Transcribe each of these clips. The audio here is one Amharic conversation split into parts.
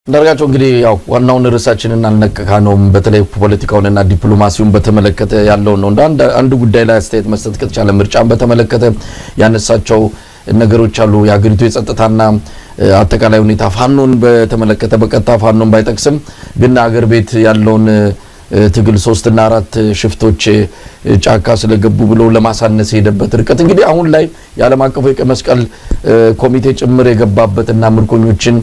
እንዳርጋቸው እንግዲህ ያው ዋናውን ርዕሳችንን አልነካካነውም በተለይ ፖለቲካውንና ዲፕሎማሲውን በተመለከተ ያለው ነው። አንድ ጉዳይ ላይ አስተያየት መስጠት ከተቻለ ምርጫን በተመለከተ ያነሳቸው ነገሮች አሉ። የሀገሪቱ የጸጥታና አጠቃላይ ሁኔታ ፋኖን በተመለከተ በቀጥታ ፋኖን ባይጠቅስም ግን አገር ቤት ያለውን ትግል 3 እና 4 ሽፍቶች ጫካ ስለገቡ ብሎ ለማሳነስ ሄደበት ርቀት እንግዲህ አሁን ላይ የዓለም አቀፉ የቀይ መስቀል ኮሚቴ ጭምር የገባበትና ምርኮኞችን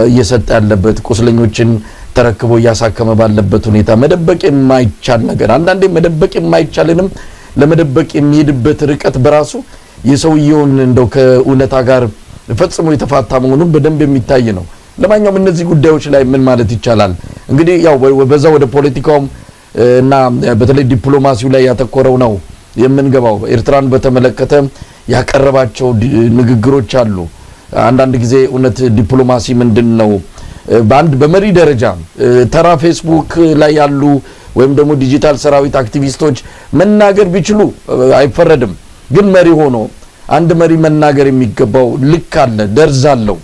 እየሰጠ ያለበት ቁስለኞችን ተረክቦ ያሳከመ ባለበት ሁኔታ መደበቅ የማይቻል ነገር አንዳንዴ መደበቅ የማይቻልንም ለመደበቅ የሚሄድበት ርቀት በራሱ የሰውየውን እንደው ከኡነታ ጋር ፈጽሞ የተፋታ መሆኑን በደንብ የሚታይ ነው። ለማንኛውም እነዚህ ጉዳዮች ላይ ምን ማለት ይቻላል? እንግዲህ ያው በዛ ወደ ፖለቲካውም እና በተለይ ዲፕሎማሲው ላይ ያተኮረው ነው የምንገባው። ኤርትራን በተመለከተ ያቀረባቸው ንግግሮች አሉ። አንዳንድ ጊዜ እውነት ዲፕሎማሲ ምንድነው በአንድ በመሪ ደረጃ ተራ ፌስቡክ ላይ ያሉ ወይም ደግሞ ዲጂታል ሰራዊት አክቲቪስቶች መናገር ቢችሉ አይፈረድም። ግን መሪ ሆኖ አንድ መሪ መናገር የሚገባው ልክ አለ፣ ደርዝ አለው።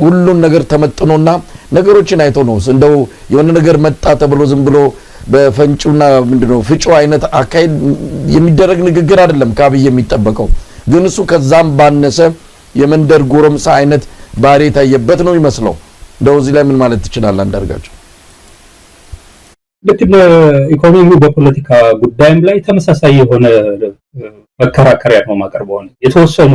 ሁሉም ነገር ተመጥኖና ነገሮችን አይቶ ነው እንደው የሆነ ነገር መጣ ተብሎ ዝም ብሎ በፈንጩና ምንድነው ፍጩ አይነት አካይድ የሚደረግ ንግግር አይደለም ከአብይ የሚጠበቀው። ግን እሱ ከዛም ባነሰ የመንደር ጎረምሳ አይነት ባሪ ታየበት ነው ይመስለው። እንደው እዚህ ላይ ምን ማለት ይችላል አንዳርጋቸው? ለክነ ኢኮኖሚው በፖለቲካ ጉዳይም ላይ ተመሳሳይ የሆነ መከራከሪያ ነው ማቀርበው። የተወሰኑ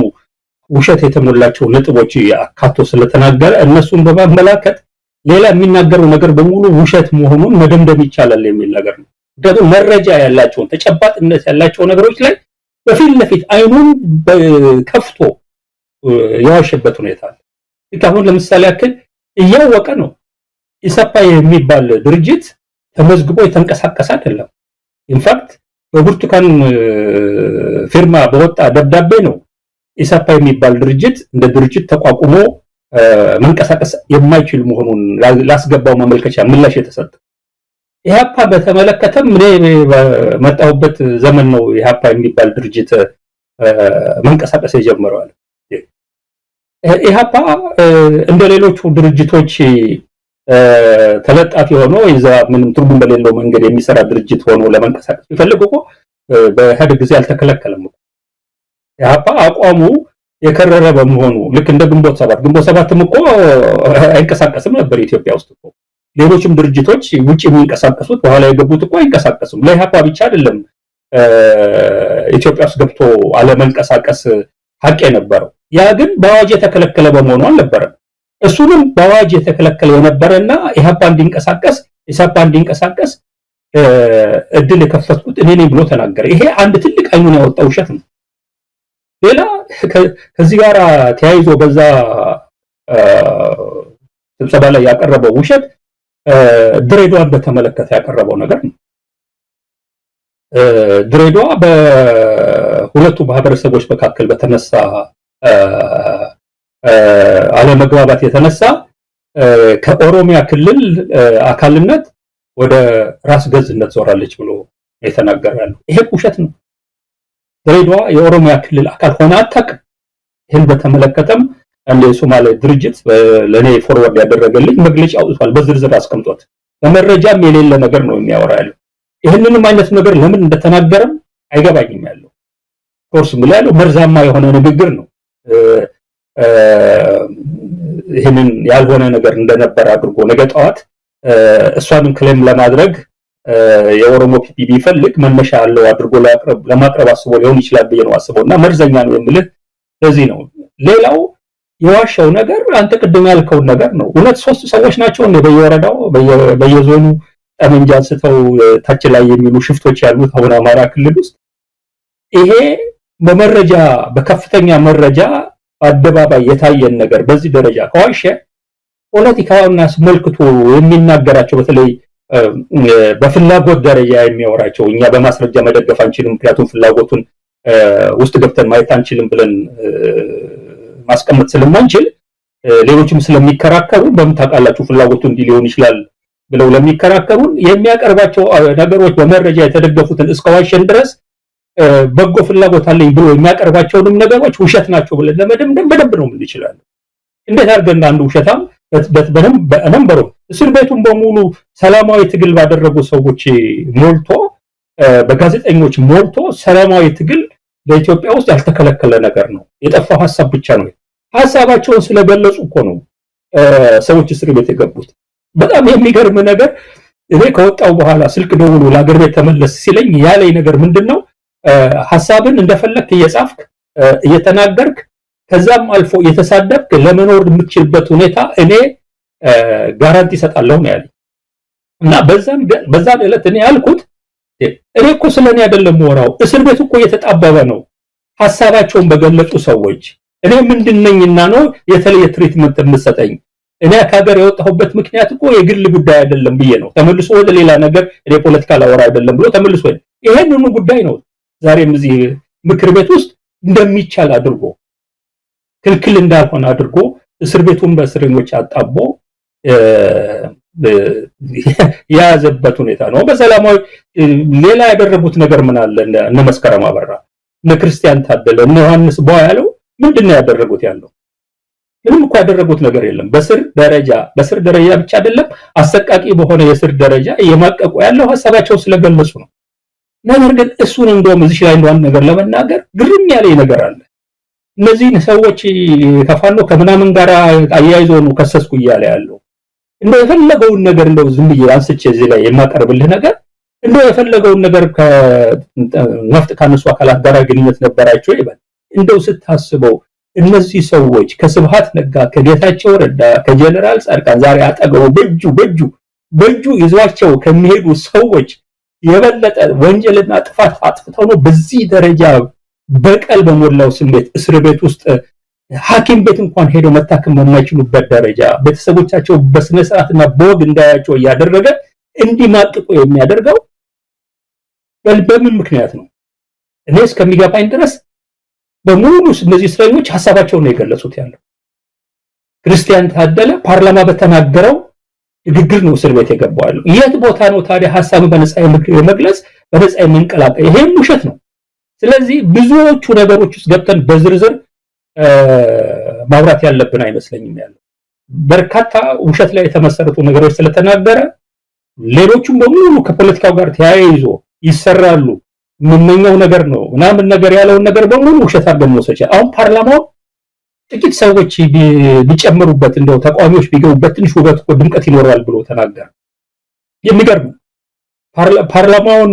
ውሸት የተሞላቸው ነጥቦች አካቶ ስለተናገረ እነሱን በማመላከት ሌላ የሚናገረው ነገር በሙሉ ውሸት መሆኑን መደምደም ይቻላል የሚል ነገር ነው። ደግሞ መረጃ ያላቸው ተጨባጭነት ያላቸው ነገሮች ላይ በፊት ለፊት አይኑን ከፍቶ ያዋሸበት ሁኔታ አለ። አሁን ለምሳሌ ያክል እያወቀ ነው ኢሰፓ የሚባል ድርጅት ተመዝግቦ የተንቀሳቀሰ አይደለም። ኢንፋክት በብርቱካን ፊርማ በወጣ ደብዳቤ ነው ኢሰፓ የሚባል ድርጅት እንደ ድርጅት ተቋቁሞ መንቀሳቀስ የማይችል መሆኑን ላስገባው ማመልከቻ ምላሽ የተሰጠ። ኢሃፓ በተመለከተም እኔ በመጣሁበት ዘመን ነው ኢሃፓ የሚባል ድርጅት መንቀሳቀስ የጀመረው። ኢሃፓ እንደ ሌሎቹ ድርጅቶች ተለጣፊ ሆኖ ይዛ ምንም ትርጉም በሌለው መንገድ የሚሰራ ድርጅት ሆኖ ለመንቀሳቀስ ቢፈልግ እኮ በኢህአዴግ ጊዜ አልተከለከለም። ኢሃፓ አቋሙ የከረረ በመሆኑ ልክ እንደ ግንቦት ሰባትም እኮ አይንቀሳቀስም ነበር ኢትዮጵያ ውስጥ እኮ። ሌሎችም ድርጅቶች ውጪ የሚንቀሳቀሱት በኋላ የገቡት እኮ አይንቀሳቀሱም። ለኢሃፓ ብቻ አይደለም ኢትዮጵያ ውስጥ ገብቶ አለመንቀሳቀስ ሀቅ የነበረው። ያ ግን በአዋጅ የተከለከለ በመሆኑ አልነበረም። እሱንም በአዋጅ የተከለከለ የነበረና ኢሃፓ እንዲንቀሳቀስ እድል የከፈትኩት እኔ ነኝ ብሎ ተናገረ። ይሄ አንድ ትልቅ አይኑን ያወጣ ውሸት ነው። ሌላ ከዚህ ጋር ተያይዞ በዛ ስብሰባ ላይ ያቀረበው ውሸት ድሬዳዋን በተመለከተ ያቀረበው ነገር ነው። ድሬዳዋ በሁለቱ ማህበረሰቦች መካከል በተነሳ አለመግባባት የተነሳ ከኦሮሚያ ክልል አካልነት ወደ ራስ ገዝነት ዞራለች ብሎ የተናገራሉ። ይሄ ውሸት ነው። ድሬዳዋ የኦሮሚያ ክልል አካል ሆነ አታውቅም። ይሄን በተመለከተም አንድ የሶማሌ ድርጅት ለኔ ፎርዋርድ ያደረገልኝ መግለጫ አውጥቷል። በዝርዝር አስቀምጧል። በመረጃም የሌለ ነገር ነው የሚያወራ ያለው። ይሄንንም አይነት ነገር ለምን እንደተናገረም አይገባኝም ያለው። ኮርስ ምን ያለው መርዛማ የሆነ ንግግር ነው። ይሄንን ያልሆነ ነገር እንደነበር አድርጎ ነገ ጠዋት እሷንም ክሌም ለማድረግ የኦሮሞ ፒፒ ቢፈልግ መነሻ ያለው አድርጎ ለማቅረብ አስቦ ሊሆን ይችላል ብዬ ነው አስበውና መርዘኛ ነው የሚልህ ለዚህ ነው። ሌላው የዋሻው ነገር አንተ ቅድም ያልከው ነገር ነው። እውነት 3 ሰዎች ናቸው እንደ በየወረዳው በየዞኑ ጠመንጃ አንስተው ታች ላይ የሚሉ ሽፍቶች ያሉት አሁን አማራ ክልል ውስጥ ይሄ በመረጃ በከፍተኛ መረጃ አደባባይ የታየን ነገር በዚህ ደረጃ ከዋሸ ፖለቲካውን አስመልክቶ የሚናገራቸው በተለይ በፍላጎት ደረጃ የሚያወራቸው እኛ በማስረጃ መደገፍ አንችልም፣ ምክንያቱም ፍላጎቱን ውስጥ ገብተን ማየት አንችልም ብለን ማስቀመጥ ስለማንችል ሌሎችም ስለሚከራከሩ በመታቃላችሁ ፍላጎቱ እንዲህ ሊሆን ይችላል ብለው ለሚከራከሩን የሚያቀርባቸው ነገሮች በመረጃ የተደገፉትን እስከዋሸን ድረስ በጎ ፍላጎት አለኝ ብሎ የሚያቀርባቸውንም ነገሮች ውሸት ናቸው ብለን ለመደምደም በደንብ ነው የምንችላለን። እንዴት አድርገን አንዱ ውሸታም በነበሩ እስር ቤቱን በሙሉ ሰላማዊ ትግል ባደረጉ ሰዎች ሞልቶ በጋዜጠኞች ሞልቶ ሰላማዊ ትግል በኢትዮጵያ ውስጥ ያልተከለከለ ነገር ነው። የጠፋው ሐሳብ ብቻ ነው። ሐሳባቸውን ስለገለጹ እኮ ነው ሰዎች እስር ቤት የገቡት። በጣም የሚገርም ነገር እኔ ከወጣው በኋላ ስልክ ደውሎ ለአገር ቤት ተመለስ ሲለኝ ያለኝ ነገር ምንድነው ሐሳብን እንደፈለክ እየጻፍክ እየተናገርክ ከዛም አልፎ እየተሳደብክ ለመኖር የምትችልበት ሁኔታ እኔ ጋራንቲ ሰጣለሁ ነው ያለኝ። እና በዛን ዕለት እኔ ያልኩት እኔ እኮ ስለኔ አይደለም ወራው እስር ቤት እኮ እየተጣበበ ነው ሐሳባቸውን በገለጹ ሰዎች እኔ ምንድነኝና ነው የተለየ ትሪትመንት የምትሰጠኝ? እኔ ከሀገር የወጣሁበት ምክንያት እኮ የግል ጉዳይ አይደለም ብዬ ነው ተመልሶ ወደ ሌላ ነገር እኔ ፖለቲካ ላወራ አይደለም ብሎ ተመልሶ ይሄንኑ ጉዳይ ነው ዛሬም እዚህ ምክር ቤት ውስጥ እንደሚቻል አድርጎ ክልክል እንዳልሆነ አድርጎ እስር ቤቱን በእስረኞች አጣቦ የያዘበት ሁኔታ ነው። በሰላማዊ ሌላ ያደረጉት ነገር ምን አለ? እነ መስከረም አበራ፣ እነ ክርስቲያን ታደለ፣ እነ ዮሐንስ ያለው ምንድነው ያደረጉት? ያለው ምንም እኮ ያደረጉት ነገር የለም። በስር ደረጃ ብቻ አይደለም አሰቃቂ በሆነ የስር ደረጃ እየማቀቁ ያለው ሐሳባቸው ስለገለጹ ነው። ነገር ግን እሱን እንደውም እዚህ ላይ አንድ ነገር ለመናገር ግርም ያለ ነገር አለ። እነዚህን ሰዎች ከፋኖ ከምናምን ጋር አያይዞ ነው ከሰስኩ እያለ ያለው እንደው የፈለገውን ነገር እንደው ዝም ብዬ አንስቼ እዚህ ላይ የማቀርብልህ ነገር እንደው የፈለገውን ነገር ከነፍጥ ካነሱ አካላት ጋር ግንኙነት ነበራቸው ይባል። እንደው ስታስበው እነዚህ ሰዎች ከስብሃት ነጋ ከጌታቸው ረዳ ከጀነራል ጻድቃን ዛሬ አጠገቡ በእጁ ይዟቸው ከሚሄዱ ሰዎች የበለጠ ወንጀልና ጥፋት አጥፍተው ነው በዚህ ደረጃ በቀል በሞላው ስሜት እስር ቤት ውስጥ ሐኪም ቤት እንኳን ሄደው መታከም በማይችሉበት ደረጃ ቤተሰቦቻቸው በስነ ስርዓትና በወግ እንዳያቸው ያደረገ እንዲማቅቁ የሚያደርገው በምን ምክንያት ነው? እኔ እስከሚገባኝ ድረስ በሙሉ እነዚህ እስረኞች ሐሳባቸውን ነው የገለጹት ያለው። ክርስቲያን ታደለ ፓርላማ በተናገረው ንግግር ነው እስር ቤት የገባው ያለው። የት ቦታ ነው ታዲያ ሐሳብን በነጻ የመግለጽ በነጻ የመንቀላቀል? ይሄም ውሸት ነው። ስለዚህ ብዙዎቹ ነገሮች ውስጥ ገብተን በዝርዝር ማውራት ያለብን አይመስለኝም ያለው። በርካታ ውሸት ላይ የተመሰረቱ ነገሮች ስለተናገረ ሌሎቹም በሙሉ ከፖለቲካው ጋር ተያይዞ ይሰራሉ የምመኘው ነገር ነው ምናምን ነገር ያለውን ነገር በሙሉ ውሸት አድርገን መውሰድ ይችላል። አሁን ፓርላማው ጥቂት ሰዎች ቢጨምሩበት እንደው ተቃዋሚዎች ቢገቡበት ትንሽ ውበት እኮ ድምቀት ይኖረዋል ብሎ ተናገረ። የሚገርም ፓርላማውን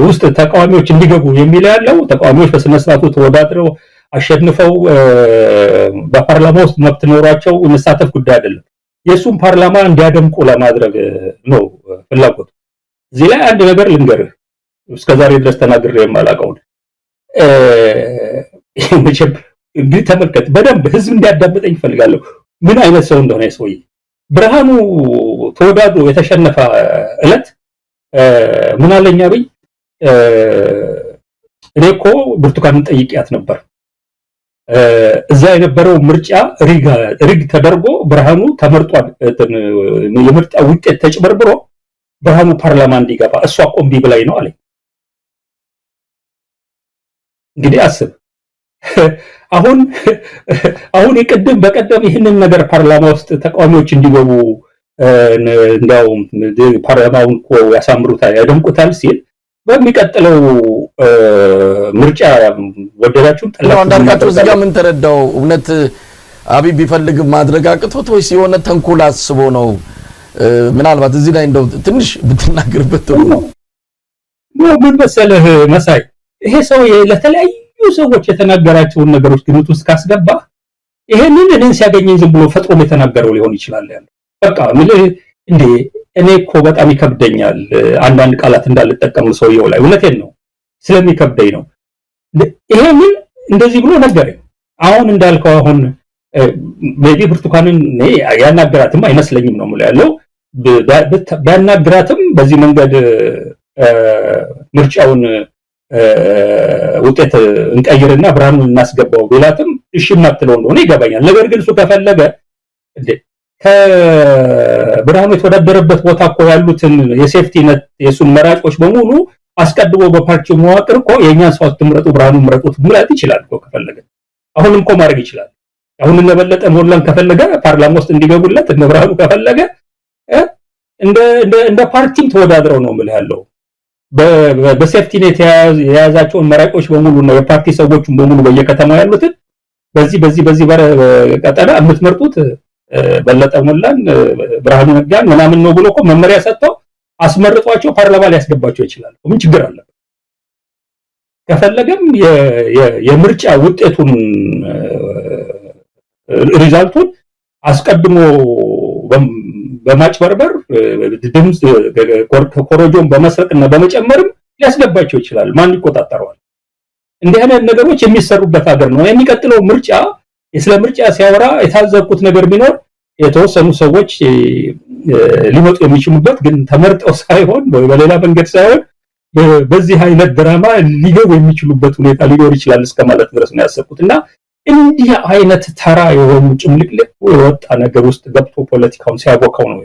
ውስጥ ተቃዋሚዎች እንዲገቡ የሚል ያለው ተቃዋሚዎች በስነ ስርዓቱ ተወዳድረው አሸንፈው በፓርላማ ውስጥ መብት ኖሯቸው መሳተፍ ጉዳይ አይደለም። የሱም ፓርላማ እንዲያደምቁ ለማድረግ ነው ፍላጎቱ። እዚህ ላይ አንድ ነገር ልንገርህ እስከዛሬ ድረስ ተናግሬ የማላውቀው እንግዲህ ተመልከት በደንብ ህዝብ እንዲያዳምጠኝ ፈልጋለሁ ምን አይነት ሰው እንደሆነ ሰውዬ። ብርሃኑ ተወዳድሮ የተሸነፈ ዕለት ምን አለኛ በይ እኔ እኮ ብርቱካንን ጠይቂያት ነበር እዛ የነበረው ምርጫ ሪግ ተደርጎ ብርሃኑ ተመርጧል። የምርጫ ውጤት ተጭበርብሮ ብርሃኑ ፓርላማ እንዲገባ እሷ ቆምቢ ብላይ ነው አለኝ። እንግዲህ አስብ አሁን የቀደም በቀደም ይህንን ነገር ፓርላማ ውስጥ ተቃዋሚዎች እንዲገቡ እንዳው ፓርላማውን እኮ ያሳምሩታል ያደምቁታል ሲል በሚቀጥለው ምርጫ ወደዳችሁም ጠላችሁ አንዳርጋቸው እዚህ ጋር ምን ተረዳው? እውነት አብይ ቢፈልግ ማድረግ አቅቶት ወይስ የሆነ ተንኮል አስቦ ነው? ምናልባት እዚህ ላይ እንደው ትንሽ ብትናገርበት ጥሩ ነው። ምን መሰለህ መሳይ ይሄ ሰው ለተለያዩ ሰዎች የተናገራቸውን ነገሮች ግምት ውስጥ ካስገባ ይሄንን እኔን ሲያገኘኝ ዝም ብሎ ፈጥሮ የተናገረው ሊሆን ይችላል ያለው። በቃ እንዴ እኔ እኮ በጣም ይከብደኛል አንዳንድ ቃላት እንዳልጠቀም ሰውየው ላይ እውነቴን ነው ስለሚከብደኝ ነው። ይሄንን እንደዚህ ብሎ ነገረኝ። አሁን እንዳልከው አሁን ሜቢ ብርቱካንን ያናገራትም አይመስለኝም ነው ማለት ያለው። ባናግራትም በዚህ መንገድ ምርጫውን ውጤት እንቀይርና ብርሃኑን እናስገባው ቢላትም እሺ ማትለው እንደሆነ ይገባኛል። ነገር ግን እሱ ከፈለገ ከብርሃኑ የተወዳደረበት ቦታ እኮ ያሉትን የሴፍቲ ነት የሱን መራጮች በሙሉ አስቀድሞ በፓርቲው መዋቅር እኮ የኛን ሰው አትምረጡ ብርሃኑን ምረጡት ማለት ይችላል እኮ ከፈለገ። አሁንም እኮ ማድረግ ይችላል። አሁን እነበለጠ ሞላን ከፈለገ ፓርላማ ውስጥ እንዲገቡለት እነብርሃኑ ከፈለገ እንደ ፓርቲም ተወዳድረው ነው ማለት ያለው በሴፍቲ ኔት የያዛቸውን መራጮች በሙሉ ነው የፓርቲ ሰዎችን በሙሉ በየከተማው ያሉትን በዚህ ቀጠና የምትመርጡት በለጠ ሞላን ብርሃኑ ነጋን ምናምን ነው ብሎ እኮ መመሪያ ሰጥተው አስመርጧቸው ፓርላማ ሊያስገባቸው ይችላል። ምን ችግር አለ? ከፈለገም የምርጫ ውጤቱን ሪዛልቱን አስቀድሞ በማጭበርበር ድምጽ ኮሮጆን በመስረቅና በመጨመርም ሊያስገባቸው ይችላል። ማን ይቆጣጠረዋል? እንዲህ አይነት ነገሮች የሚሰሩበት ሀገር ነው። የሚቀጥለው ምርጫ ስለ ምርጫ ሲያወራ የታዘብኩት ነገር ቢኖር የተወሰኑ ሰዎች ሊመጡ የሚችሉበት ግን ተመርጠው ሳይሆን ወይ በሌላ መንገድ ሳይሆን በዚህ አይነት ድራማ ሊገቡ የሚችሉበት ሁኔታ ሊኖር ይችላል እስከማለት ድረስ ነው ያሰብኩትና እንዲህ አይነት ተራ የሆኑ ጭምልቅልቅ የወጣ ነገር ውስጥ ገብቶ ፖለቲካውን ሲያቦካው ነው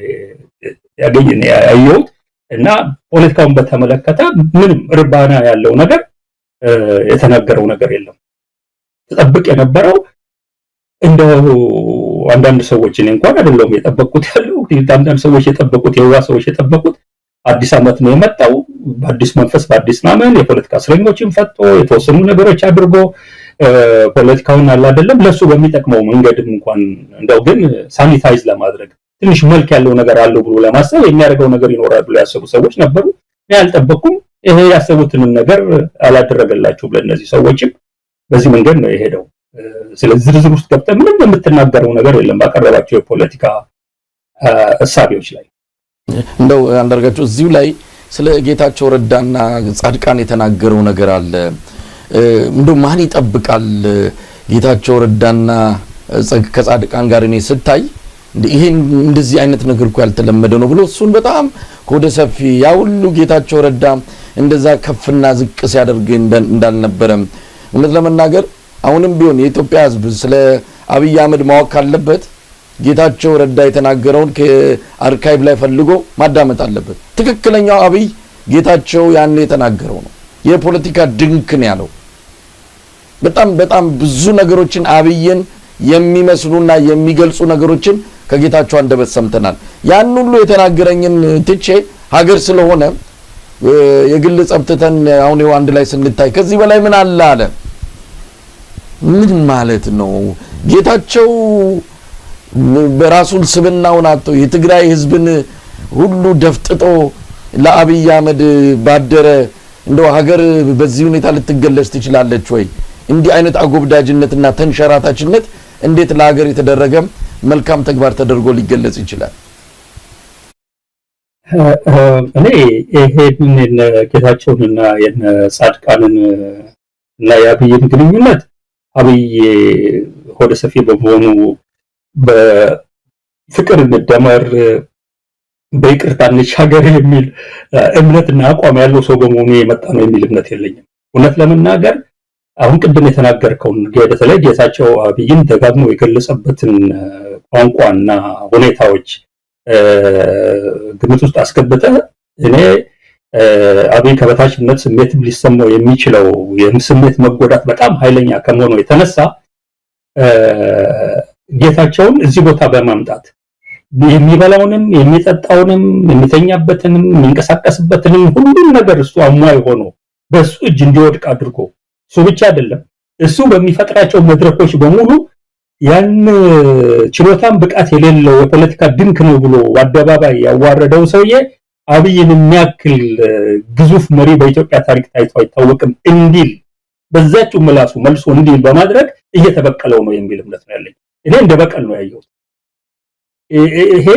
ያየሁት። እና ፖለቲካውን በተመለከተ ምንም እርባና ያለው ነገር የተናገረው ነገር የለም። ተጠብቅ የነበረው እንደው አንዳንድ ሰዎች እንኳን አይደለም የጠበቁት ያለው አንዳንድ ሰዎች የጠበቁት የዋ ሰዎች የጠበቁት አዲስ አመት ነው የመጣው በአዲስ መንፈስ በአዲስ ማመን የፖለቲካ እስረኞችን ፈቶ የተወሰኑ ነገሮች አድርጎ ፖለቲካውን አይደለም ለሱ በሚጠቅመው መንገድም እንኳን እንደው ግን ሳኒታይዝ ለማድረግ ትንሽ መልክ ያለው ነገር አለው ብሎ ለማሰብ የሚያደርገው ነገር ይኖራል ብሎ ያሰቡ ሰዎች ነበሩ። ያልጠበቁም ይሄ ያሰቡትን ነገር አላደረገላችሁ ለነዚህ ሰዎችም በዚህ መንገድ ነው የሄደው። ስለዚህ ዝርዝር ውስጥ ገብተህ ምንም የምትናገረው ነገር የለም ባቀረባቸው የፖለቲካ እሳቤዎች ላይ። እንደው አንዳርጋቸው እዚሁ ላይ ስለ ጌታቸው ረዳና ጻድቃን የተናገረው ነገር አለ። እንደው ማን ይጠብቃል ጌታቸው ረዳና ከጻድቃን ጋር እኔ ስታይ ይሄ እንደዚህ አይነት ነገር እኮ ያልተለመደ ነው ብሎ እሱን በጣም ወደ ሰፊ ያ ሁሉ ጌታቸው ረዳ እንደዛ ከፍና ዝቅ ሲያደርግ እንዳልነበረ እውነት ለመናገር አሁንም ቢሆን የኢትዮጵያ ሕዝብ ስለ አብይ አህመድ ማወቅ ካለበት ጌታቸው ረዳ የተናገረውን ከአርካይቭ ላይ ፈልጎ ማዳመጥ አለበት። ትክክለኛው አብይ ጌታቸው ያን የተናገረው ነው። የፖለቲካ ድንክ ነው ያለው። በጣም ብዙ ነገሮችን አብይን የሚመስሉና የሚገልጹ ነገሮችን ከጌታቸው አንደበት ሰምተናል። ያን ሁሉ የተናገረኝን ትቼ ሀገር ስለሆነ የግል ጸብተን አሁን ይኸው አንድ ላይ ስንታይ ከዚህ በላይ ምን አለ? ምን ማለት ነው? ጌታቸው በራሱን ስብናውን አጥቶ የትግራይ ህዝብን ሁሉ ደፍጥጦ ለአብይ አህመድ ባደረ እንደው ሀገር በዚህ ሁኔታ ልትገለጽ ትችላለች ወይ? እንዲህ አይነት አጎብዳጅነትና ተንሸራታችነት እንዴት ለሀገር የተደረገ መልካም ተግባር ተደርጎ ሊገለጽ ይችላል? እኔ ይሄን ጌታቸውንና የጻድቃንን እና የአብይን ግንኙነት አብይ ሆደ ሰፊ በመሆኑ በፍቅር እንደመር በይቅርታ እንሻገር የሚል እምነትና አቋም ያለው ሰው በመሆኑ የመጣ ነው የሚል እምነት የለኝም። እውነት ለመናገር አሁን ቅድም የተናገርከውን በተለይ ጌታቸው አብይን ደጋግሞ የገለጸበትን ቋንቋና ሁኔታዎች ግምት ውስጥ አስገብተህ እኔ አብይ ከበታችነት ስሜትም ሊሰማው የሚችለው የስሜት መጎዳት በጣም ኃይለኛ ከመሆኑ የተነሳ ጌታቸውን እዚህ ቦታ በማምጣት የሚበላውንም የሚጠጣውንም የሚተኛበትንም የሚንቀሳቀስበትንም ሁሉም ነገር እሱ አሟይ ሆኖ በሱ እጅ እንዲወድቅ አድርጎ እሱ ብቻ አይደለም እሱ በሚፈጥራቸው መድረኮች በሙሉ ያን ችሎታም ብቃት የሌለው የፖለቲካ ድንክ ነው ብሎ አደባባይ ያዋረደው ሰውዬ አብይን የሚያክል ግዙፍ መሪ በኢትዮጵያ ታሪክ ታይቶ አይታወቅም እንዲል በዛችው ምላሱ መልሶ እንዲል በማድረግ እየተበቀለው ነው የሚል እምነት ነው ያለኝ። እኔ እንደ በቀል ነው ያየሁት። ይሄ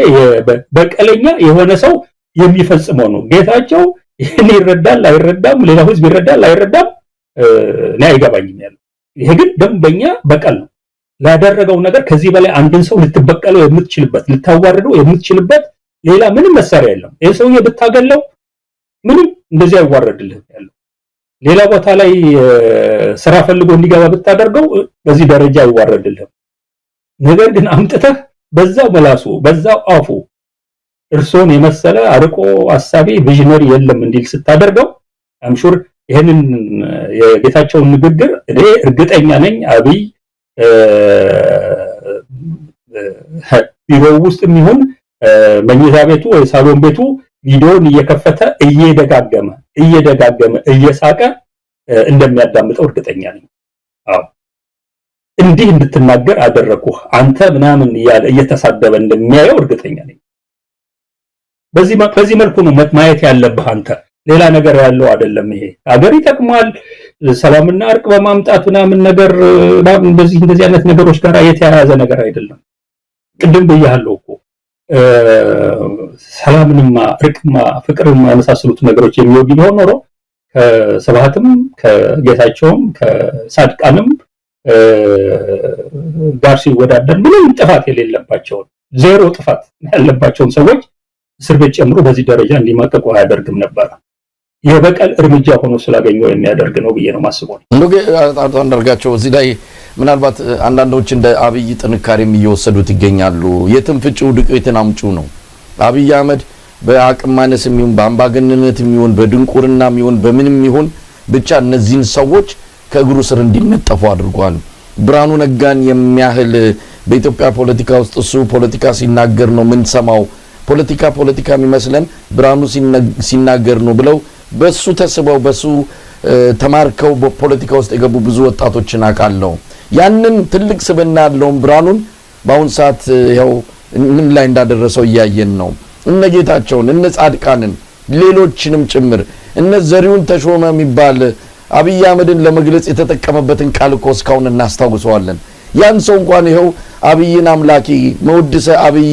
በቀለኛ የሆነ ሰው የሚፈጽመው ነው። ጌታቸው ይሄን ይረዳል አይረዳም፣ ሌላው ህዝብ ይረዳል አይረዳም እኔ አይገባኝም ያለው። ይሄ ግን ደንበኛ በቀል ነው። ላደረገው ነገር ከዚህ በላይ አንድን ሰው ልትበቀለው የምትችልበት ልታዋርደው የምትችልበት ሌላ ምንም መሳሪያ የለም። ይሄ ሰውዬ ብታገለው ምንም እንደዚህ አይዋረድልህም ያለው። ሌላ ቦታ ላይ ስራ ፈልጎ እንዲገባ ብታደርገው በዚህ ደረጃ አይዋረድልህም። ነገር ግን አምጥተህ በዛው መላሱ በዛው አፉ እርሶን የመሰለ አርቆ አሳቢ ቪዥነሪ የለም እንዲል ስታደርገው አምሹር ይሄንን የጌታቸውን ንግግር እኔ እርግጠኛ ነኝ አብይ ቢሮው ውስጥ የሚሆን መኝታ ቤቱ ወይ ሳሎን ቤቱ ቪዲዮን እየከፈተ እየደጋገመ እየሳቀ እንደሚያዳምጠው እርግጠኛ ነኝ። አዎ እንዲህ እንድትናገር አደረኩህ አንተ ምናምን እያለ እየተሳደበ እንደሚያየው እርግጠኛ ነኝ። በዚህ መልኩ ነው ማየት ያለብህ አንተ። ሌላ ነገር ያለው አይደለም። ይሄ ሀገር ይጠቅማል ሰላምና እርቅ በማምጣት ምናምን ነገር እንደዚህ አይነት ነገሮች ጋር የተያያዘ ነገር አይደለም። ቅድም ብያለሁ እኮ ሰላምንማ እርቅማ ፍቅርማ የመሳሰሉት ነገሮች የሚወድ ቢሆን ኖሮ ከስብሃትም ከጌታቸውም ከሳድቃንም ጋር ሲወዳደር ምንም ጥፋት የሌለባቸውን ዜሮ ጥፋት ያለባቸውን ሰዎች እስር ቤት ጨምሮ በዚህ ደረጃ እንዲማቀቁ አያደርግም ነበር። የበቀል እርምጃ ሆኖ ስላገኘው የሚያደርግ ነው ብዬ ነው ማስበው። አቶ አንዳርጋቸው እዚህ ላይ ምናልባት አንዳንዶች እንደ አብይ ጥንካሬም እየወሰዱት ይገኛሉ። የትም ፍጪው ዱቄትን አምጪው ነው። አብይ አህመድ በአቅም ማነስም ይሁን በአምባገነንነትም ይሁን በድንቁርናም ይሁን በምንም ይሁን ብቻ እነዚህን ሰዎች ከእግሩ ስር እንዲነጠፉ አድርጓል። ብርሃኑ ነጋን የሚያህል በኢትዮጵያ ፖለቲካ ውስጥ እሱ ፖለቲካ ሲናገር ነው ምን ሰማው ፖለቲካ የሚመስለን ብርሃኑ ሲናገር ነው ብለው በሱ ተስበው በሱ ተማርከው በፖለቲካ ውስጥ የገቡ ብዙ ወጣቶችን አውቃለሁ። ያንን ትልቅ ስብዕና ያለውን ብርሃኑን በአሁን ሰዓት ያው ምን ላይ እንዳደረሰው እያየን ነው። እነ ጌታቸውን እነ ጻድቃንን ሌሎችንም ጭምር እነ ዘሪሁን ተሾመ የሚባል አብይ አህመድን ለመግለጽ የተጠቀመበትን ቃል እኮ እስካሁን እናስታውሰዋለን። ያን ሰው እንኳን ይኸው አብይን አምላኪ መውድሰ አብይ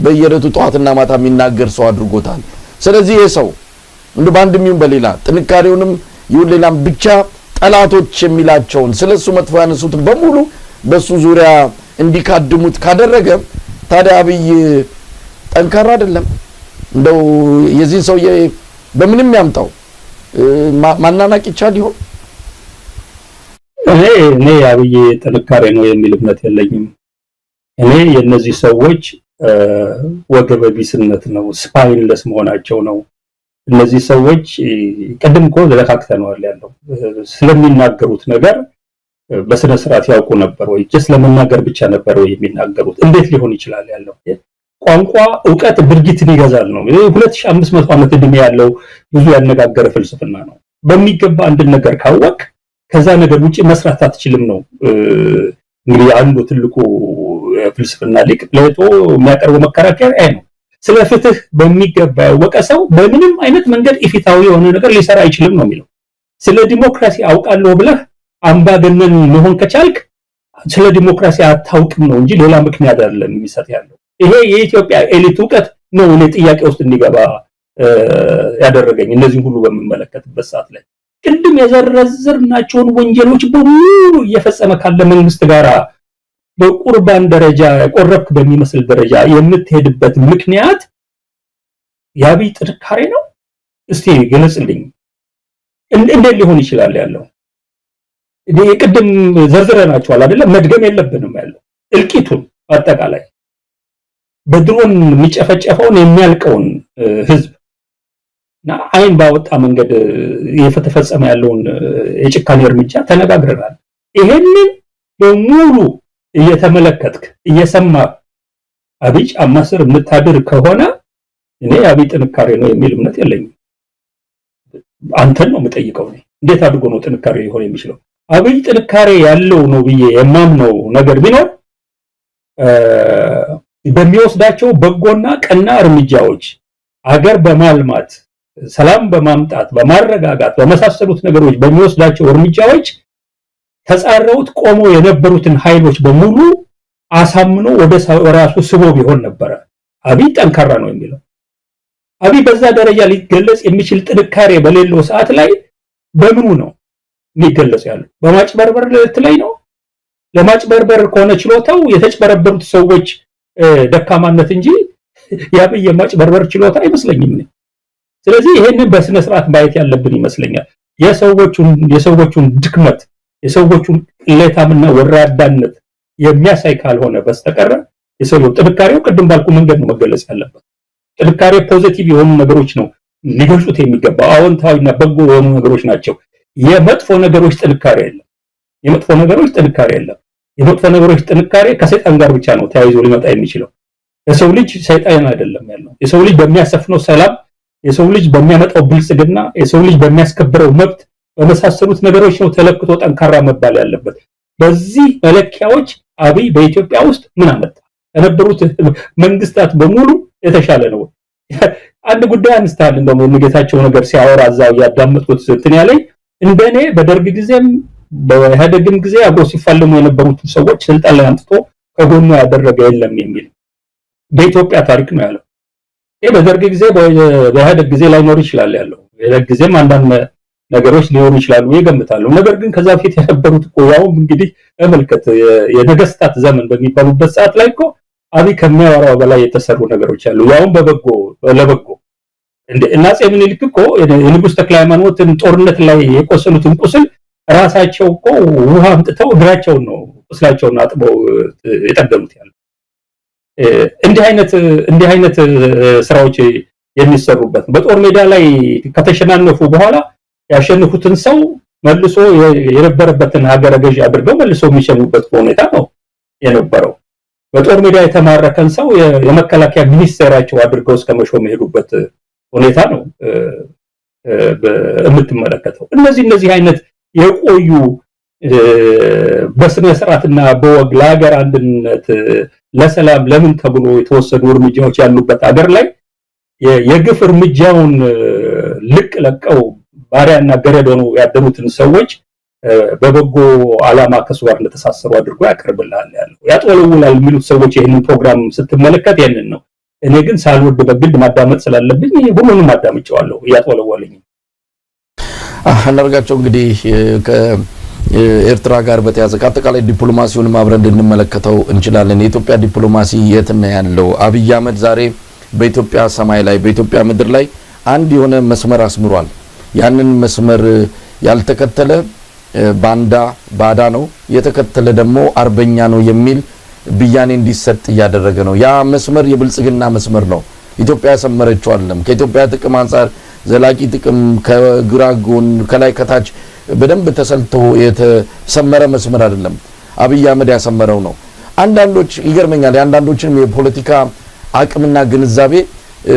በየረቱ ጧትና ማታ የሚናገር ሰው አድርጎታል። ስለዚህ ይሄ ሰው እንደ ባንድም ይሁን በሌላ ጥንካሬውንም ይሁን ሌላም ብቻ ጠላቶች የሚላቸውን ስለሱ መጥፎ ያነሱት በሙሉ በሱ ዙሪያ እንዲካድሙት ካደረገ ታዲያ አብይ ጠንካራ አይደለም? እንደው የዚህ ሰው በምንም ያምጣው ማናናቅ ይቻል ይሆን? እኔ አብይ ጥንካሬ ነው የሚል እምነት የለኝም። እኔ የነዚህ ሰዎች ወገበ ቢስነት ነው፣ ስፓይንለስ መሆናቸው ነው። እነዚህ ሰዎች ቀደም እኮ ለካክተነዋል ያለው ስለሚናገሩት ነገር በስነ ስርዓት ያውቁ ነበር ወይ? ለመናገር ብቻ ነበር ወይ የሚናገሩት? እንዴት ሊሆን ይችላል ያለው ቋንቋ ዕውቀት ድርጊትን ይገዛል ነው። 2500 ዓመት ዕድሜ ያለው ብዙ ያነጋገረ ፍልስፍና ነው። በሚገባ አንድ ነገር ካወቅ ከዛ ነገር ውጪ መስራት አትችልም ነው። እንግዲህ አንዱ ትልቁ ፍልስፍና ሊቅ ፕሌቶ የሚያቀርበው መከራከሪያ ነው። ስለ ፍትህ በሚገባ ያወቀ ሰው በምንም አይነት መንገድ ኢፍትሃዊ የሆነ ነገር ሊሰራ አይችልም ነው የሚለው። ስለ ዲሞክራሲ አውቃለሁ ብለህ አምባገነን መሆን ከቻልክ ስለ ዲሞክራሲ አታውቅም ነው እንጂ ሌላ ምክንያት አይደለም የሚሰጥ ያለው። ይሄ የኢትዮጵያ ኤሊት ዕውቀት ነው እኔ ጥያቄ ውስጥ እንዲገባ ያደረገኝ እነዚህ ሁሉ በመመለከትበት ሰዓት ላይ ቅድም የዘረዘርናቸውን ወንጀሎች በሙሉ እየፈጸመ ካለ መንግስት ጋራ በቁርባን ደረጃ ቆረብክ በሚመስል ደረጃ የምትሄድበት ምክንያት የአብይ ጥንካሬ ነው? እስቲ ገለጽልኝ። እንዴት ሊሆን ይችላል ያለው? ቅድም ዘርዝረናቸዋል አይደለም? መድገም የለብንም ያለው እልቂቱን አጠቃላይ በድሮን የሚጨፈጨፈውን የሚያልቀውን ህዝብ እና አይን ባወጣ መንገድ እየተፈጸመ ያለውን የጭካኔ እርምጃ ተነጋግረናል። ይሄንን በሙሉ እየተመለከትክ እየሰማ አብይ ጫማ ስር የምታድር ከሆነ እኔ አብይ ጥንካሬ ነው የሚል እምነት የለኝም። አንተን ነው የምጠይቀው። እንዴት አድርጎ ነው ጥንካሬ ሊሆን የሚችለው? አብይ ጥንካሬ ያለው ነው ብዬ የማምነው ነገር ቢኖር በሚወስዳቸው በጎና ቀና እርምጃዎች አገር በማልማት ሰላም በማምጣት በማረጋጋት በመሳሰሉት ነገሮች በሚወስዳቸው እርምጃዎች ተጻረውት ቆሞ የነበሩትን ኃይሎች በሙሉ አሳምኖ ወደ ራሱ ስቦ ቢሆን ነበር አብይ ጠንካራ ነው የሚለው። አብይ በዛ ደረጃ ሊገለጽ የሚችል ጥንካሬ በሌለው ሰዓት ላይ በምኑ ነው የሚገለጽ ያለው? በማጭበርበር ላይ ነው። ለማጭበርበር ከሆነ ችሎታው የተጭበረበሩት ሰዎች ደካማነት እንጂ የአብይ የማጭበርበር ችሎታ አይመስለኝም ነው። ስለዚህ ይሄንን በስነ ስርዓት ማየት ያለብን ይመስለኛል። የሰዎቹን ድክመት የሰዎቹን ቅሌታምና ወራዳነት የሚያሳይ ካልሆነ በስተቀር የሰው ጥንካሬው ቅድም ባልኩ መንገድ ነው መገለጽ ያለበት። ጥንካሬ ፖዚቲቭ የሆኑ ነገሮች ነው ሊገልጹት የሚገባው፣ አዎንታዊና በጎ የሆኑ ነገሮች ናቸው። የመጥፎ ነገሮች ጥንካሬ የለም። የመጥፎ ነገሮች ጥንካሬ ከሰይጣን ጋር ብቻ ነው ተያይዞ ሊመጣ የሚችለው። የሰው ልጅ ሰይጣን አይደለም ያለው። የሰው ልጅ በሚያሰፍነው ሰላም፣ የሰው ልጅ በሚያመጣው ብልጽግና፣ የሰው ልጅ በሚያስከብረው መብት በመሳሰሉት ነገሮች ነው ተለክቶ ጠንካራ መባል ያለበት። በዚህ መለኪያዎች አብይ በኢትዮጵያ ውስጥ ምን አመጣ? ከነበሩት መንግስታት በሙሉ የተሻለ ነው። አንድ ጉዳይ አንስታል እንደው ንገታቸው ነገር ሲያወራ እዛው ያዳመጥኩት እንትን ያለኝ እንደኔ በደርግ ጊዜም በኢህአዴግም ጊዜ አብሮ ሲፋለሙ የነበሩት ሰዎች ስልጣን ላይ አምጥቶ ከጎኑ ያደረገ የለም የሚል በኢትዮጵያ ታሪክ ነው ያለው። ይሄ በደርግ ጊዜ በኢህአዴግ ጊዜ ላይኖር ይችላል ያለው። በኢህአዴግ ጊዜም አንዳንድ ነገሮች ሊኖሩ ይችላሉ ይገምታሉ። ነገር ግን ከዛ ፊት የነበሩት እኮ ያው እንግዲህ ተመልከት የነገስታት ዘመን በሚባሉበት ሰዓት ላይ እኮ አብይ ከሚያወራው በላይ የተሰሩ ነገሮች አሉ። ያውም ለበጎ እና አፄ ምኒልክ እኮ የንጉሥ ተክለ ሃይማኖትን ጦርነት ላይ የቆሰሉትን ቁስል ራሳቸው እኮ ውሃ አምጥተው እግራቸውን ነው ቁስላቸውን አጥበው የጠገኑት ያለው። እንዲህ አይነት ስራዎች የሚሰሩበት በጦር ሜዳ ላይ ከተሸናነፉ በኋላ ያሸንፉትን ሰው መልሶ የነበረበትን ሀገረ ገዥ አድርገው መልሶ የሚሸሙበት ሁኔታ ነው የነበረው። በጦር ሜዳ የተማረከን ሰው የመከላከያ ሚኒስቴራቸው አድርገው እስከመሾም የሄዱበት ሁኔታ ነው የምትመለከተው። እነዚህ አይነት የቆዩ በስነ ስርዓትና በወግ ለሀገር አንድነት ለሰላም ለምን ተብሎ የተወሰዱ እርምጃዎች ያሉበት ሀገር ላይ የግፍ እርምጃውን ልቅ ለቀው ባሪያና ገረድ ሆነው ያደሩትን ሰዎች በበጎ ዓላማ ከሱ ጋር እንደተሳሰሩ አድርጎ ያቀርብልሃል ያለው። ያጥወለውላል የሚሉት ሰዎች ይህንን ፕሮግራም ስትመለከት ይሄንን ነው። እኔ ግን ሳልወድ በግድ ማዳመጥ ስላለብኝ ሁሉንም አዳምጨዋለሁ እያጥወለወለኝ። አንዳርጋቸው እንግዲህ ከኤርትራ ጋር በተያዘ ከአጠቃላይ ዲፕሎማሲውን አብረን እንድንመለከተው እንችላለን። የኢትዮጵያ ዲፕሎማሲ የት ነው ያለው? አብይ አህመድ ዛሬ በኢትዮጵያ ሰማይ ላይ በኢትዮጵያ ምድር ላይ አንድ የሆነ መስመር አስምሯል። ያንን መስመር ያልተከተለ ባዳ ነው፣ የተከተለ ደግሞ አርበኛ ነው የሚል ብያኔ እንዲሰጥ እያደረገ ነው። ያ መስመር የብልጽግና መስመር ነው። ኢትዮጵያ ያሰመረችው አይደለም። ከኢትዮጵያ ጥቅም አንፃር ዘላቂ ጥቅም ከግራ ጎን ከላይ ከታች በደንብ ተሰልቶ የተሰመረ መስመር አይደለም። አብይ አህመድ ያሰመረው ነው። አንዳንዶች ይገርመኛል፣ የአንዳንዶችንም የፖለቲካ አቅምና ግንዛቤ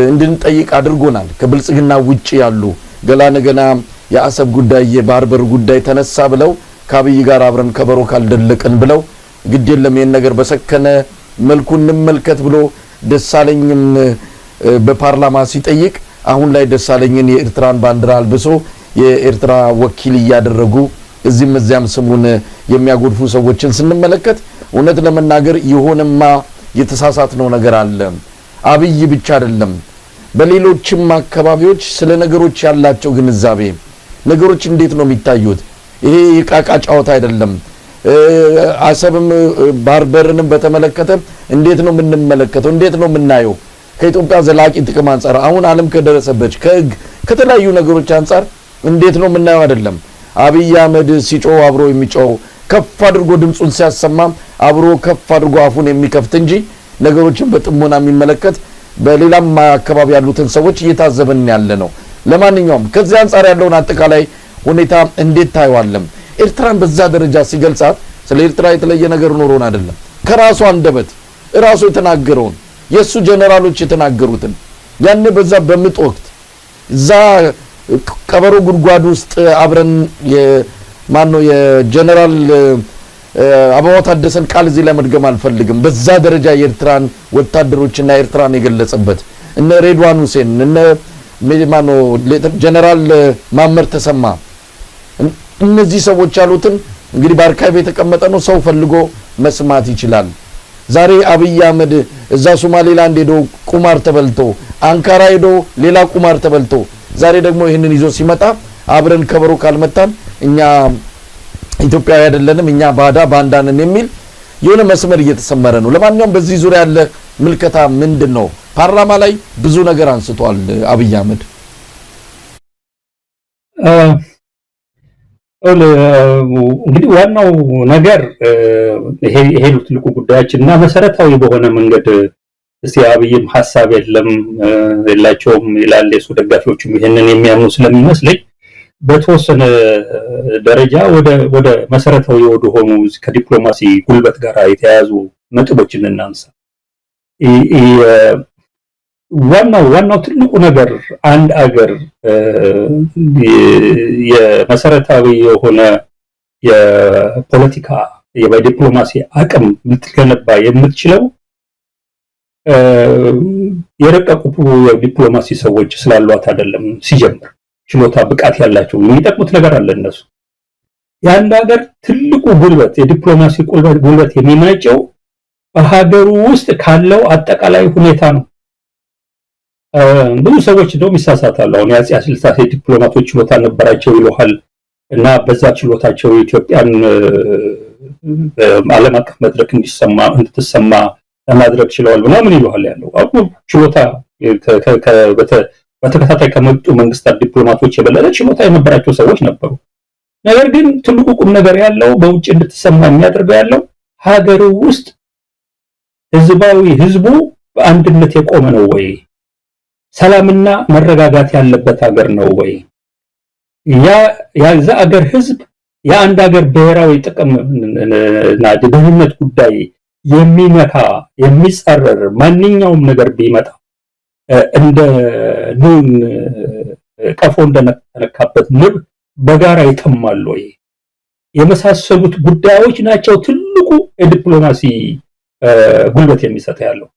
እንድንጠይቅ አድርጎናል። ከብልጽግና ውጪ ያሉ ገና የአሰብ ጉዳይ የባህር በር ጉዳይ ተነሳ ብለው ከአብይ ጋር አብረን ከበሮ ካልደለቅን ብለው ግድ የለም ይሄን ነገር በሰከነ መልኩ እንመልከት ብሎ ደሳለኝም በፓርላማ ሲጠይቅ አሁን ላይ ደሳለኝን የኤርትራን ባንዲራ አልብሶ የኤርትራ ወኪል እያደረጉ እዚህም እዚያም ስሙን የሚያጎድፉ ሰዎችን ስንመለከት እውነት ለመናገር የሆነማ የተሳሳተው ነገር አለ። አብይ ብቻ አይደለም፣ በሌሎችም አካባቢዎች ስለ ነገሮች ያላቸው ግንዛቤ ነገሮች እንዴት ነው የሚታዩት? ይሄ የቃቃ ጫወታ አይደለም። አሰብም ባህር በርንም በተመለከተ እንዴት ነው የምንመለከተው? እንዴት ነው የምናየው? ከኢትዮጵያ ዘላቂ ጥቅም አንፃር አሁን ዓለም ከደረሰበት ከህግ ከተለያዩ ነገሮች አንፃር እንዴት ነው የምናየው? አይደለም አብይ አህመድ ሲጮህ አብሮ የሚጮህ ከፍ አድርጎ ድምጹን ሲያሰማም አብሮ ከፍ አድርጎ አፉን የሚከፍት እንጂ ነገሮችን በጥሞና የሚመለከት በሌላም አካባቢ ያሉትን ሰዎች እየታዘበን ያለ ነው። ለማንኛውም ከዚህ አንፃር ያለውን አጠቃላይ ሁኔታ እንዴት ታየዋለም? ኤርትራን በዛ ደረጃ ሲገልጻት ስለ ኤርትራ የተለየ ነገር ኖሮን አይደለም። ከራሱ አንደበት ራሱ የተናገረውን የሱ ጀነራሎች የተናገሩትን ያን በዛ በምጥ ወቅት እዛ ቀበሮ ጉድጓድ ውስጥ አብረን የጀነራል አበባው ታደሰን ቃል እዚህ ላይ መድገም አልፈልግም። በዛ ደረጃ የኤርትራን ወታደሮችና ኤርትራን የገለጸበት እነ ሬድዋን ሁሴን እነ ጀነራል ማመር ተሰማ እነዚህ ሰዎች ያሉትን እንግዲህ በአርካይቭ የተቀመጠ ነው። ሰው ፈልጎ መስማት ይችላል። ዛሬ አብይ አህመድ እዛ ሶማሌላንድ ሄዶ ቁማር ተበልቶ አንካራ ሄዶ ሌላ ቁማር ተበልቶ ዛሬ ደግሞ ይህንን ይዞ ሲመጣ አብረን ከበሮ ካልመታን እኛ ኢትዮጵያዊ አይደለንም እኛ ባንዳንን የሚል የሆነ መስመር እየተሰመረ ነው። ለማንኛውም በዚህ ዙሪያ ያለ ምልከታ ምንድነው? ፓርላማ ላይ ብዙ ነገር አንስቷል አብይ አህመድ። እንግዲህ ዋናው ነገር ይሄ ትልቁ ጉዳያችንና መሰረታዊ በሆነ መንገድ እስቲ አብይም ሐሳብ የላቸውም ይላል የሱ ደጋፊዎችም ይሄንን የሚያምኑ ስለሚመስለኝ በተወሰነ ደረጃ ወደ መሰረታዊ ወደ ሆኑ ከዲፕሎማሲ ጉልበት ጋር የተያያዙ ነጥቦችን እናንሳ። ዋናው ትልቁ ነገር አንድ አገር የመሰረታዊ የሆነ የፖለቲካ የዲፕሎማሲ አቅም ልትገነባ የምትችለው የረቀቁ የዲፕሎማሲ ሰዎች ስላሏት አይደለም። ሲጀምር ችሎታ ብቃት ያላቸው የሚጠቅሙት ነገር አለ። እነሱ የአንድ ሀገር ትልቁ ጉልበት የዲፕሎማሲ ጉልበት የሚመነጨው በሀገሩ ውስጥ ካለው አጠቃላይ ሁኔታ ነው። ብዙ ሰዎች እንደውም ይሳሳታሉ። አሁን የአፄ ኃይለሥላሴ ዲፕሎማቶች ችሎታ ነበራቸው ይሉሃል እና በዛ ችሎታቸው ኢትዮጵያን በዓለም አቀፍ መድረክ እንድትሰማ ለማድረግ ችለዋል ምናምን ይሉሃል። ያለው አሁን ችሎታ በተከታታይ ከመጡ መንግስታት ዲፕሎማቶች የበለጠ ችሎታ የነበራቸው ሰዎች ነበሩ። ነገር ግን ትልቁ ቁም ነገር ያለው በውጭ እንድትሰማ የሚያደርገው ያለው ሀገሩ ውስጥ ህዝቡ በአንድነት የቆመ ነው ወይ? ሰላምና መረጋጋት ያለበት ሀገር ነው ወይ? የዛ ሀገር ህዝብ የአንድ ሀገር ብሔራዊ ጥቅም እና ደህንነት ጉዳይ የሚነካ የሚጻረር ማንኛውም ነገር ቢመጣ እንደ ኑን ቀፎ እንደተነካበት ንብ በጋራ ይተማል ወይ? የመሳሰሉት ጉዳዮች ናቸው ትልቁ የዲፕሎማሲ ጉልበት የሚሰጥ ያለው።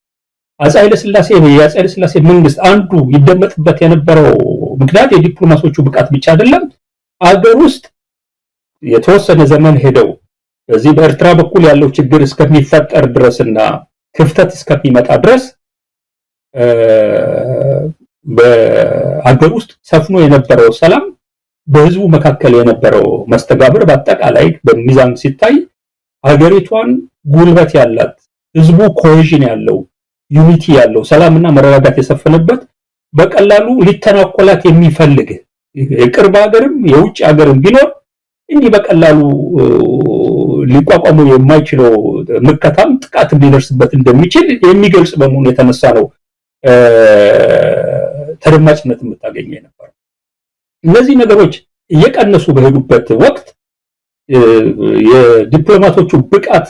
አፄ ኃይለሥላሴ መንግስት አንዱ ይደመጥበት የነበረው ምክንያት የዲፕሎማቶቹ ብቃት ብቻ አይደለም። አገር ውስጥ የተወሰነ ዘመን ሄደው በዚህ በኤርትራ በኩል ያለው ችግር እስከሚፈጠር ድረስና ክፍተት እስከሚመጣ ድረስ በአገር ውስጥ ሰፍኖ የነበረው ሰላም፣ በህዝቡ መካከል የነበረው መስተጋብር በአጠቃላይ በሚዛን ሲታይ ሀገሪቷን ጉልበት ያላት ህዝቡ ኮሄዥን ያለው ዩኒቲ ያለው ሰላምና መረጋጋት የሰፈነበት በቀላሉ ሊተናኮላት የሚፈልግ የቅርብ ሀገርም የውጭ ሀገርም ቢኖር እንዲህ በቀላሉ ሊቋቋሙ የማይችለው ምከታም ጥቃት ሊደርስበት እንደሚችል የሚገልጽ በመሆኑ የተነሳ ነው ተደማጭነት የምታገኘው ነበር። እነዚህ ነገሮች እየቀነሱ በሄዱበት ወቅት የዲፕሎማቶቹ ብቃት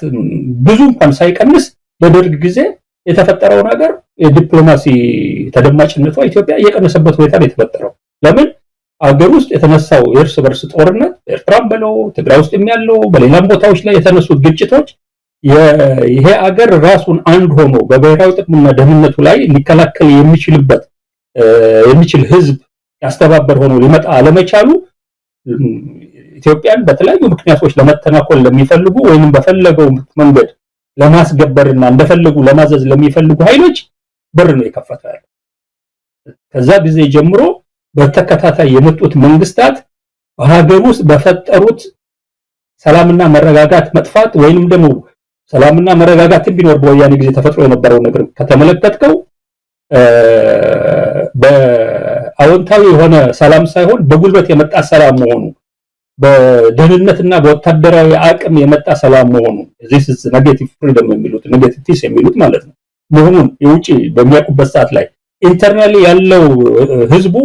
ብዙ እንኳን ሳይቀንስ በደርግ ጊዜ የተፈጠረው ነገር የዲፕሎማሲ ተደማጭነቷ ኢትዮጵያ እየቀነሰበት ሁኔታ ነው የተፈጠረው። ለምን? አገር ውስጥ የተነሳው የእርስ በርስ ጦርነት ኤርትራም በለው ትግራይ ውስጥ ያለው በሌላም ቦታዎች ላይ የተነሱት ግጭቶች ይሄ አገር ራሱን አንድ ሆኖ በብሔራዊ ጥቅምና ደህንነቱ ላይ ሊከላከል የሚችል ህዝብ ያስተባበር ሆኖ ሊመጣ አለመቻሉ ኢትዮጵያን በተለያዩ ምክንያቶች ለመተናኮል ለሚፈልጉ ወይንም በፈለገው መንገድ ለማስገበርና እንደፈለጉ ለማዘዝ ለሚፈልጉ ኃይሎች በር ነው የከፈተው። ከዛ ጊዜ ጀምሮ በተከታታይ የመጡት መንግስታት በሀገር ውስጥ በፈጠሩት ሰላምና መረጋጋት መጥፋት ወይንም ደግሞ ሰላምና መረጋጋት ቢኖር በወያኔ ጊዜ ተፈጥሮ የነበረው ነገር ከተመለከትከው በአዎንታዊ የሆነ ሰላም ሳይሆን በጉልበት የመጣ ሰላም መሆኑ፣ በደህንነትና በወታደራዊ አቅም የመጣ ሰላም መሆኑ this is negative freedom የሚሉት negative peace የሚሉት ማለት ነው መሆኑን የውጪ በሚያውቁበት ሰዓት ላይ ኢንተርናሊ ያለው ህዝቡ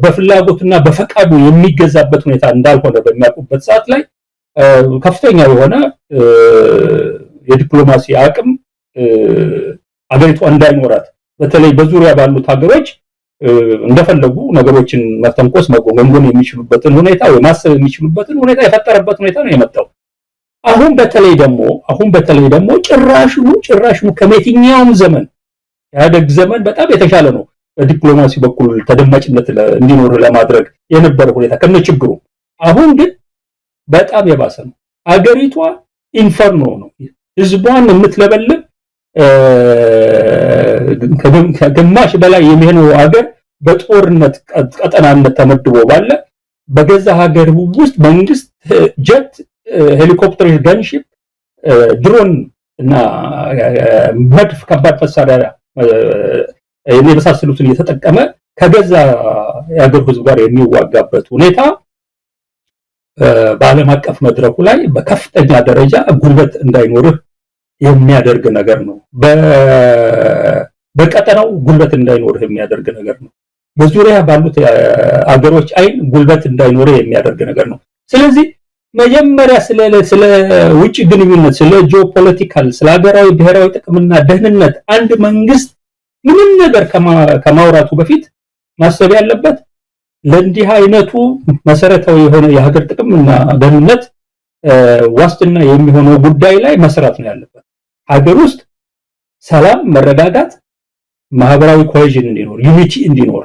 በፍላጎትና በፈቃዱ የሚገዛበት ሁኔታ እንዳልሆነ በሚያውቁበት ሰዓት ላይ ከፍተኛ የሆነ የዲፕሎማሲ አቅም አገሪቷ እንዳይኖራት በተለይ በዙሪያ ባሉት ሀገሮች እንደፈለጉ ነገሮችን መተንኮስ መጎንጎን የሚችሉበትን ሁኔታ ወይ ማሰብ የሚችሉበትን ሁኔታ የፈጠረበት ሁኔታ ነው የመጣው። አሁን በተለይ ደግሞ ጭራሹ ከመትኛውም ዘመን ያደግ ዘመን በጣም የተሻለ ነው በዲፕሎማሲ በኩል ተደማጭነት እንዲኖር ለማድረግ የነበረ ሁኔታ ከነችግሩ። አሁን ግን በጣም የባሰ ነው። አገሪቷ ኢንፈርኖ ነው። ህዝቧን የምትለበልብ ከግማሽ በላይ የሚሆነው ሀገር በጦርነት ቀጠናነት ተመድቦ ባለ በገዛ ሀገር ውስጥ መንግስት ጀት፣ ሄሊኮፕተር፣ ገንሺፕ፣ ድሮን እና መድፍ ከባድ መሳሪያ የመሳሰሉትን እየተጠቀመ ከገዛ የሀገር ህዝብ ጋር የሚዋጋበት ሁኔታ በዓለም አቀፍ መድረኩ ላይ በከፍተኛ ደረጃ ጉልበት እንዳይኖርህ የሚያደርግ ነገር ነው። በቀጠናው ጉልበት እንዳይኖርህ የሚያደርግ ነገር ነው። በዙሪያ ባሉት አገሮች አይን ጉልበት እንዳይኖር የሚያደርግ ነገር ነው። ስለዚህ መጀመሪያ ስለ ውጭ ግንኙነት፣ ስለ ጂኦፖለቲካል፣ ስለ ሀገራዊ ብሔራዊ ጥቅምና ደህንነት አንድ መንግስት ምንም ነገር ከማውራቱ በፊት ማሰብ ያለበት ለእንዲህ አይነቱ መሰረታዊ የሆነ የሀገር ጥቅምና ደህንነት ዋስትና የሚሆነው ጉዳይ ላይ መስራት ነው ያለበት። ሀገር ውስጥ ሰላም፣ መረጋጋት፣ ማህበራዊ ኮሄዥን እንዲኖር፣ ዩኒቲ እንዲኖር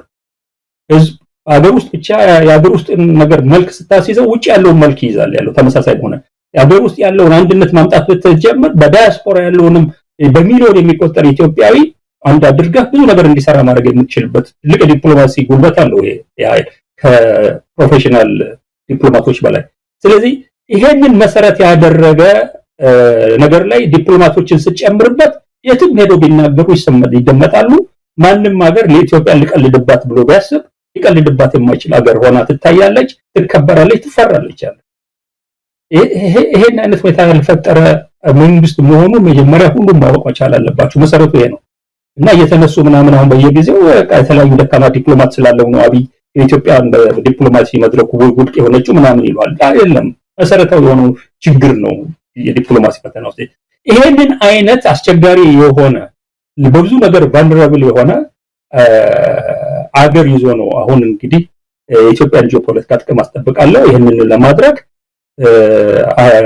ህዝብ ሀገር ውስጥ ብቻ የሀገር ውስጥ ነገር መልክ ስታስይዘው ውጭ ያለውን መልክ ይይዛል ያለው ተመሳሳይ ሆነ የሀገር ውስጥ ያለውን አንድነት ማምጣት ብትጀምር በዳያስፖራ ያለውንም በሚሊዮን የሚቆጠር ኢትዮጵያዊ አንድ አድርገህ ብዙ ነገር እንዲሰራ ማድረግ የምትችልበት ትልቅ ዲፕሎማሲ ጉልበት አለው ይሄ ከፕሮፌሽናል ዲፕሎማቶች በላይ። ስለዚህ ይሄንን መሰረት ያደረገ ነገር ላይ ዲፕሎማቶችን ስጨምርበት የትም ሄደው ቢናገሩ ይደመጣሉ። ማንም ሀገር ለኢትዮጵያ ሊቀልድባት ብሎ ቢያስብ ሊቀልድባት የማይችል ሀገር ሆና ትታያለች፣ ትከበራለች፣ ትፈራለች። ይሄን አይነት ሁኔታ ያልፈጠረ መንግስት መሆኑ መጀመሪያ ሁሉም ማወቅ መቻል አለባቸው። መሰረቱ ይሄ ነው እና እየተነሱ ምናምን አሁን በየጊዜው የተለያዩ ደካማ ዲፕሎማት ስላለው ነው አብይ የኢትዮጵያን በዲፕሎማሲ መድረኩ ውድቅ የሆነችው ምናምን ይሏል። አይደለም፣ መሰረታዊ የሆነው ችግር ነው የዲፕሎማሲ ፈተና ውስጥ። ይሄንን አይነት አስቸጋሪ የሆነ በብዙ ነገር ቫልነራብል የሆነ አገር ይዞ ነው አሁን እንግዲህ የኢትዮጵያን ጂኦፖለቲካ ጥቅም አስጠብቃለሁ ይሄንን ለማድረግ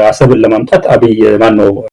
አሰብን ለማምጣት አብይ ማን ነው